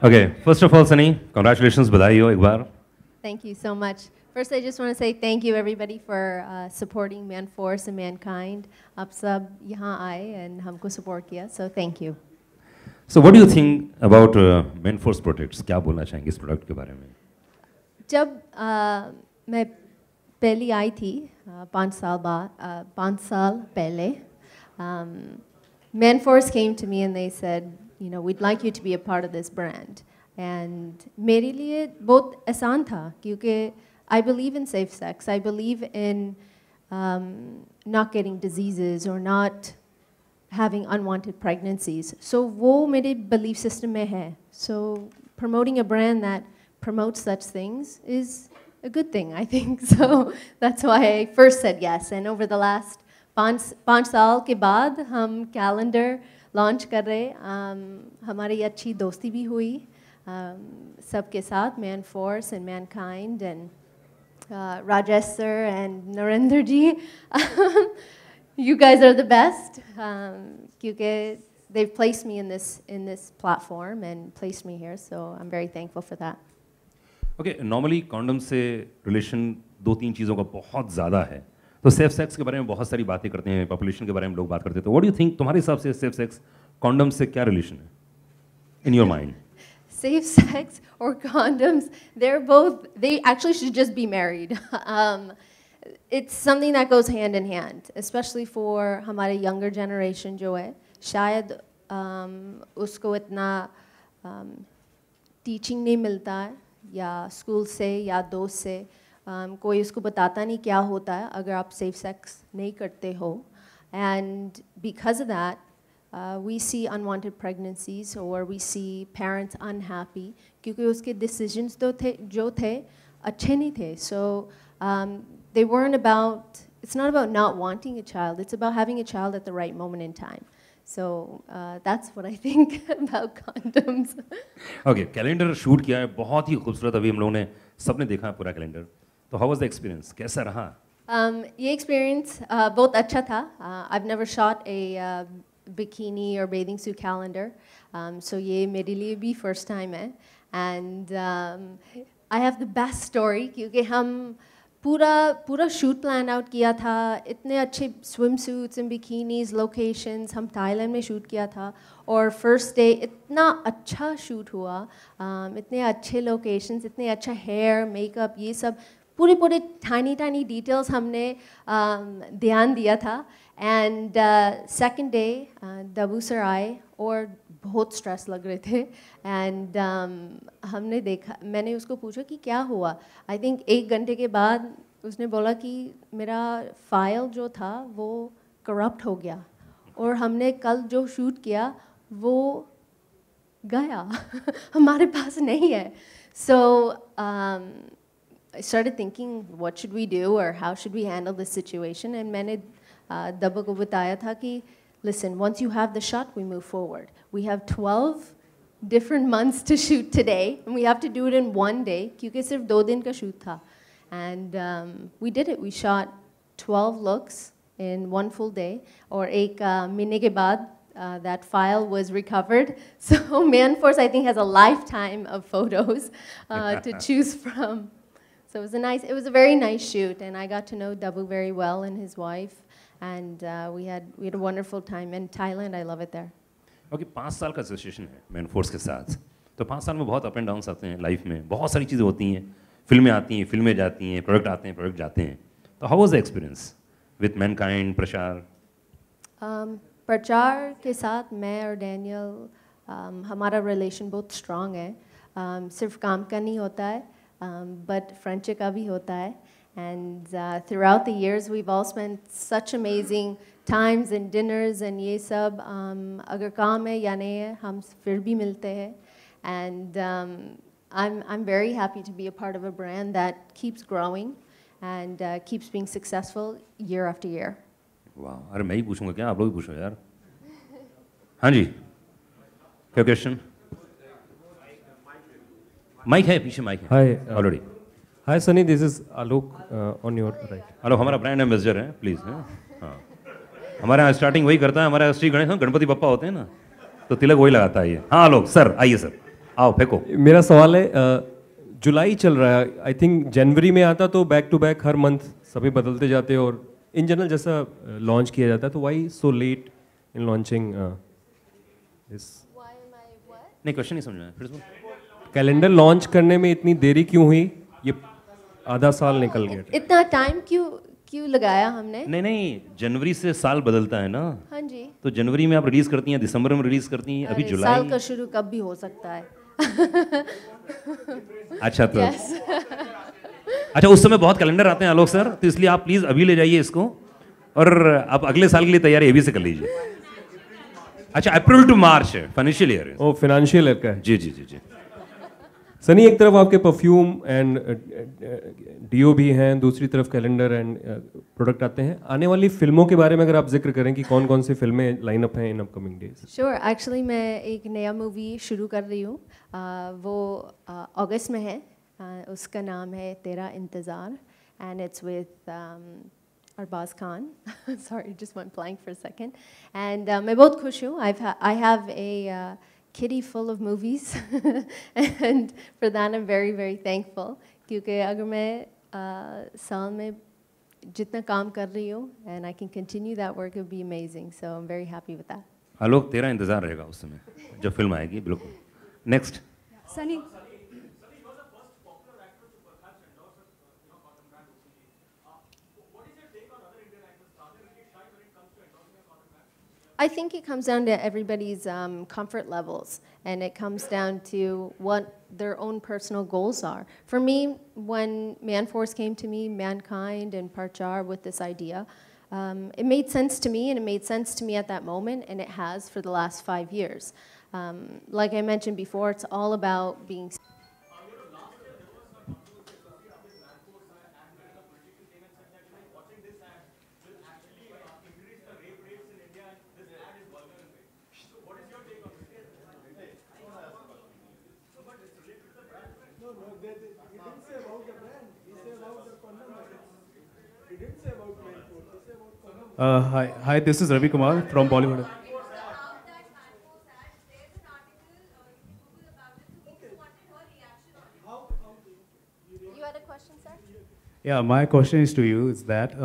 Okay, first of all, Sunny, congratulations, बधाई हो एक बार. Thank you so much. First, I just want to say thank you everybody for supporting Manforce and Mankind. आप सब यहाँ आए and हमको support किया, so thank you. So what do you think about Manforce products? क्या बोलना चाहेंगे इस प्रोडक्ट के बारे में? जब मैं पहली आई थी 5 साल पहले, Manforce came to me and they said, you know, we'd like you to be a part of this brand. And मेरे लिए बहुत आसान था क्योंकि I believe in safe sex. I believe in not getting diseases or not having unwanted pregnancies. So वो मेरे belief system में है. So promoting a brand that promotes such things is a good thing, I think. So that's why I first said yes. And over the last 5 साल के बाद हम calendar launch कर रहे. हमारी अच्छी दोस्ती भी हुई सबके साथ, Manforce and Mankind and Rajesh sir and Narendra ji. You guys are the best because they've placed me in this platform and placed me here, so I'm very thankful for that. Okay, normally condoms से relation 2-3 चीज़ों का बहुत ज़्यादा है. तो safe sex के बारे में बहुत सारी बातें करते हैं, पॉपुलेशन के बारे में लोग बात करते हैं. तो व्हाट डू यू थिंक, तुम्हारे हिसाब से सेफ सेक्स कॉन्डम से क्या रिलेशन है in your mind? Safe sex or condoms, they actually should just be married. It's something that goes hand in hand, especially for हमारे younger generation जो है, शायद उसको इतना teaching नहीं मिलता है या स्कूल से या दोस्त से, कोई उसको बताता नहीं क्या होता है अगर आप safe sex नहीं करते हो. And because of that, we see unwanted pregnancies or we see parents unhappy क्योंकि उसके decisions जो थे अच्छे नहीं थे. So they weren't about, it's not about not wanting a child, it's about having a child at the right moment in time. So that's what I think about condoms. Okay, calendar shoot किया है, बहुत ही खूबसूरत. अभी हम लोगों ने सबने देखा है पूरा कैलेंडर. तो how was the experience? कैसा रहा? ये experience बहुत अच्छा था. I've never shot a bikini or bathing suit calendar, so ये मेरे लिए भी first time है. And I have the best story क्योंकि हम पूरा shoot plan out किया था. इतने अच्छे swimsuits and bikinis, locations हम Thailand में shoot किया था. और first day इतना अच्छा shoot हुआ, इतने अच्छे locations, इतने अच्छा hair, makeup, ये सब पूरे tiny details हमने ध्यान दिया था. And second day, Dabu sir आए और बहुत stress लग रहे थे. And हमने देखा, मैंने उसको पूछा कि क्या हुआ. I think 1 घंटे के बाद उसने बोला कि मेरा फाइल जो था वो corrupt हो गया और हमने कल जो shoot किया वो गया हमारे पास नहीं है. So I started thinking, what should we do or how should we handle this situation? And मैंने दबा को बताया था कि listen, once you have the shot, we move forward. We have 12 different months to shoot today, and we have to do it in 1 day क्योंकि सिर्फ 2 दिन का shoot था. And we did it. We shot 12 looks in 1 full day. और 1 महीने के बाद that file was recovered. So Manforce, I think, has a lifetime of photos to choose from. So it was a very nice shoot, and I got to know Dabu very well and his wife, and we had a wonderful time in Thailand. I love it there. Okay, 5 साल का association है Manforce के साथ. तो 5 साल में बहुत up and downs आते हैं लाइफ में, बहुत सारी चीज़ें होती हैं. फिल्में आती हैं, फिल्में जाती हैं, प्रोडक्ट आते हैं, प्रोडक्ट जाते हैं. तो how was the experience with Mankind, प्रचार? प्रचार के साथ मैं और डैनियल, हमारा रिलेशन बहुत स्ट्रांग है. सिर्फ काम का नहीं होता है, but friendship का भी होता है. And throughout the years, we've all spent such amazing times and dinners and ये सब. अगर काम है या नहीं है, हम फिर भी मिलते हैं. And I'm very happy to be a part of a brand that keeps growing and keeps being successful year after year. वाह, अरे मैं ही पूछूंगा क्या, आप लोग ही पूछो यार. हाँ जी, क्या क्वेश्चन? माइक है, पीछे माइक है. Hi already. Hi Sunny, this is Alok on your right. Alok हमारा ब्रांड एम्बेसडर है, प्लीज. हाँ, हमारे यहाँ स्टार्टिंग वही करता है. हमारे श्री गणेश गणपति बप्पा होते हैं ना, तो तिलक वही लगाता है ये. हाँ आलोक सर, आइए सर, आओ फेंको। मेरा सवाल है जुलाई चल रहा है, आई थिंक जनवरी में आता तो बैक टू बैक हर मंथ सभी बदलते जाते और इन जनरल जैसा लॉन्च किया जाता है, तो why so late in launching this नहीं क्वेश्चन नहीं समझ में आया, फिर से बोलो। कैलेंडर लॉन्च करने में इतनी देरी क्यों हुई? ये आधा साल निकल गया। इतना टाइम क्यों लगाया हमने? नहीं नहीं, जनवरी से साल बदलता है ना। हाँ जी। तो जनवरी में आप रिलीज करती हैं, दिसंबर में रिलीज करती हैं, अभी अरे, जुलाई। साल का शुरू कब भी हो सकता है। अच्छा तो Yes. अच्छा, उस समय बहुत कैलेंडर आते हैं आलोक सर, तो इसलिए आप प्लीज अभी ले जाइए इसको और आप अगले साल के लिए तैयारी अभी से कर लीजिए। अच्छा, अप्रैल टू मार्च है फाइनेंशियल ईयर। ओ फाइनेंशियल ईयर का है। जी जी जी जी। सनी, एक तरफ आपके परफ्यूम एंड डीओ भी हैं, दूसरी तरफ कैलेंडर एंड प्रोडक्ट आते हैं। आने वाली फिल्मों के बारे में अगर आप जिक्र करें कि कौन कौन सी फिल्में लाइनअप हैं in upcoming days. Sure, actually मैं एक नया मूवी शुरू कर रही हूँ, वो अगस्त में है। उसका नाम है तेरा इंतज़ार and it's with Arbaaz Khan. Sorry, just one blank for a second. And मैं बहुत खुश हूँ। I have a kitty full of movies and for that I'm very very thankful, क्योंकि अगर मैं साल में जितना काम कर रही हूँ and I can continue that work, it would be amazing, so I'm very happy with that. आलोक, तेरा इंतजार रहेगा उस समय जब फिल्म आएगी, बिल्कुल। Next Sunny. I think it comes down to everybody's comfort levels, and it comes down to what their own personal goals are. For me, when Manforce came to me, Mankind and Parchar with this idea, it made sense to me, and it made sense to me at that moment, and it has for the last 5 years. Like I mentioned before, it's all about being. Hi, this is Ravi Kumar from Bollywood. You had a question, sir? Yeah, my question is to you is that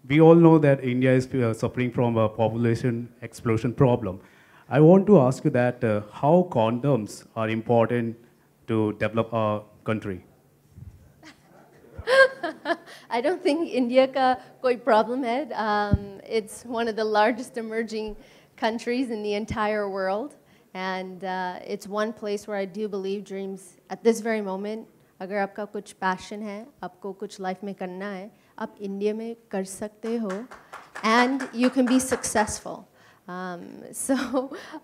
we all know that India is suffering from a population explosion problem. I want to ask you that how condoms are important to develop our country. I don't think India ka koi problem hai. It's one of the largest emerging countries in the entire world. And it's one place where I do believe dreams at this very moment. अगर आपका कुछ passion है, आपको कुछ life में करना है, आप India में कर सकते हो, and you can be successful. So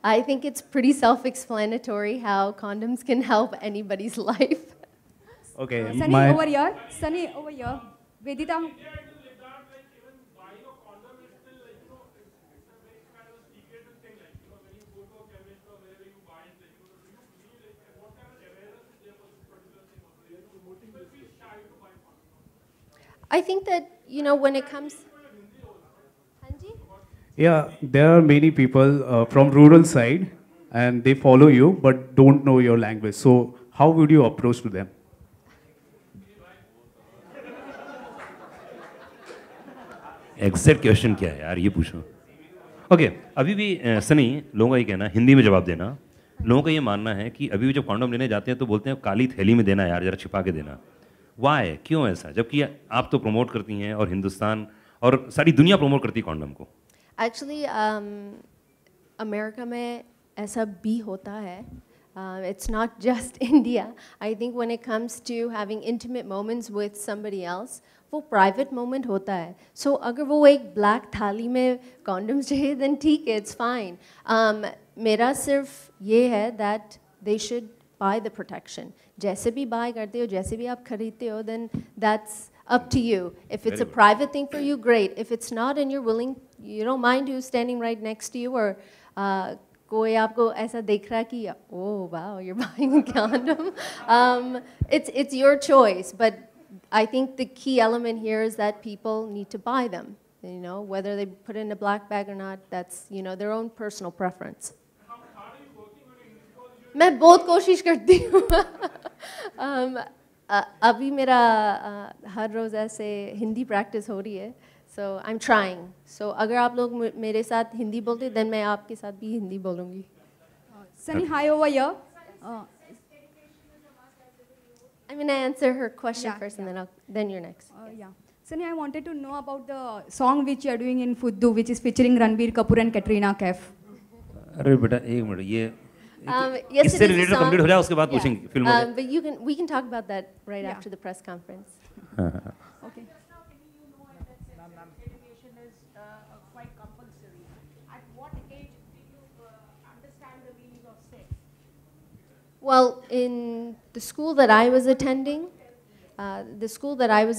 I think it's pretty self-explanatory how condoms can help anybody's life. Okay, Sunny, over here. Sunny, over here. Vedita. I think that, you know, when it comes... Hanji? Yeah, there are many people from rural side and they follow you but don't know your language. So how would you approach to them? Exact question क्या है यार, ये पूछो। Okay, अभी भी सनी, लोगों का ये कहना, हिंदी में जवाब देना, लोगों का ये मानना है कि अभी भी जब कॉन्डम लेने जाते हैं तो बोलते हैं काली थैली में देना यार, जरा छिपा के देना। वाई, क्यों ऐसा, जबकि आप तो प्रमोट करती हैं और हिंदुस्तान और सारी दुनिया प्रमोट करती है कॉन्डम को। Actually, अमेरिका में ऐसा भी होता है. It's not just India. I think when it comes to having intimate moments with somebody else, वो private moment होता है. So अगर वो एक black थाली में condoms चाहिए, then ठीक है, it's fine. मेरा सिर्फ ये है that they should buy the protection. जैसे भी buy करते हो, जैसे भी आप खरीदते हो, then that's up to you. If it's a private thing for you, great. If it's not and you're willing, you don't mind who's standing right next to you, or कोई आपको ऐसा देख रहा है कि oh wow, you're buying a condom. It's your choice, but I think the key element here is that people need to buy them. You know, whether they put it in a black bag or not, that's, you know, their own personal preference. मैं बहुत कोशिश करती हूँ अभी मेरा हर रोज़ ऐसे Hindi practice हो रही है, सो आई एम ट्राइंग. सो अगर आप लोग मेरे साथ हिंदी बोलते देन मैं आपके साथ भी हिंदी बोलूँगी. Sunny, hi over here. I'm going to answer her question Yeah, first, and then you're next. Yeah. Sunny, I wanted to know about the song which you are doing in Fuddu, which is featuring Ranbir Kapoor and Katrina Kaif. अरे बेटा एक minute, ये Yes, इससे it is a related song. Complete हो जाए उसके बाद Yeah. पूछेंगे फिल्म हो But we can talk about that right Yeah. after the press conference. जाए. Okay. Education is quite compulsory. At what age do you understand the meaning of sex? Well, in the school that I was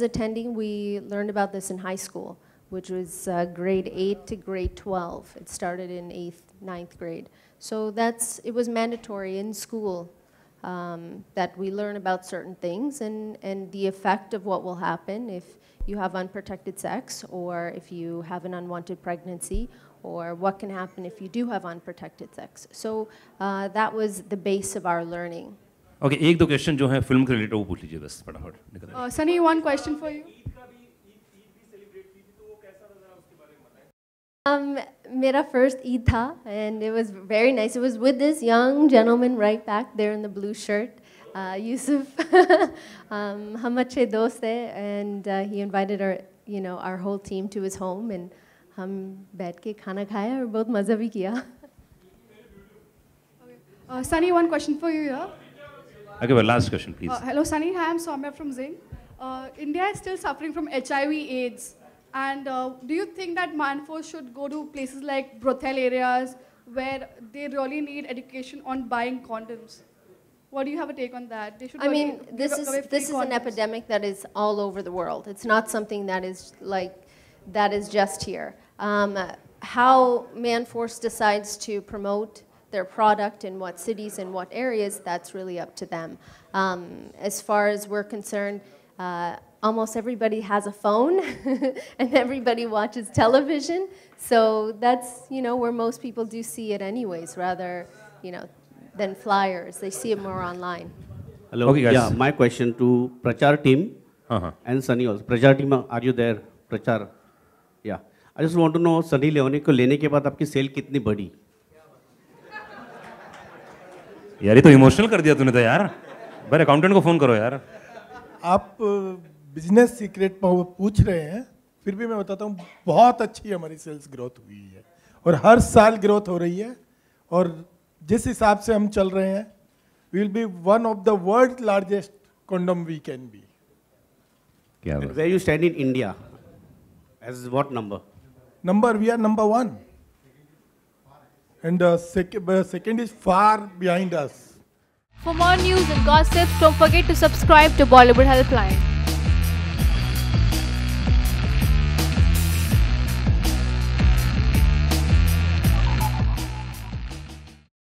attending, we learned about this in high school, which was grade 8 to grade 12. It started in 8th, 9th grade. So it was mandatory in school that we learn about certain things and the effect of what will happen if you have unprotected sex, or if you have an unwanted pregnancy, or what can happen if you do have unprotected sex. So that was the base of our learning. Okay, एक दो question जो है film के related वो पूछ लीजिए बस फटाफट निकल आइए. Sunny, one question for you. Mera first Eid tha, and it was very nice. It was with this young gentleman right back there in the blue shirt, Yusuf. Hum achhe dost hai, and he invited our whole team to his home, and hum baith ke khana khaya aur bahut maza bhi kiya. Sunny, one question for you here. Okay, well, last question, please. Hello, Sunny. Hi, I'm Soumya from Zing. India is still suffering from HIV/AIDS. And do you think that Manforce should go to places like brothel areas where they really need education on buying condoms? What do you have a take on that? They should I mean, really this give away is free an condoms. epidemic that is all over the world. It's not something that is just here. How Manforce decides to promote their product in what cities and what areas, that's really up to them. As far as we're concerned, almost everybody has a phone and everybody watches television. So that's, where most people do see it anyways, rather, than flyers. They see it more online. Hello. Okay, guys. Yeah, my question to Prachar team and Sunny also. Prachar team, are you there? Prachar. Yeah. I just want to know, Sunny Leone को लेने के बाद आपकी cell कितनी बढ़ी? यार ये तो इमोशनल कर दिया तूने तो यार. भाई अकाउंटेंट को फोन करो यार. आप बिजनेस सीक्रेट पूछ रहे हैं, फिर भी मैं बताता हूँ बहुत अच्छी हमारी सेल्स ग्रोथ हुई है और हर साल ग्रोथ हो रही है और जिस हिसाब से हम चल रहे हैं we will be one of the world largest condom we can be. क्या And where you stand in India? As what number? Number, we are number 1. And second is far behind us. For more news and gossip, don't forget to subscribe to Bollywood Helpline.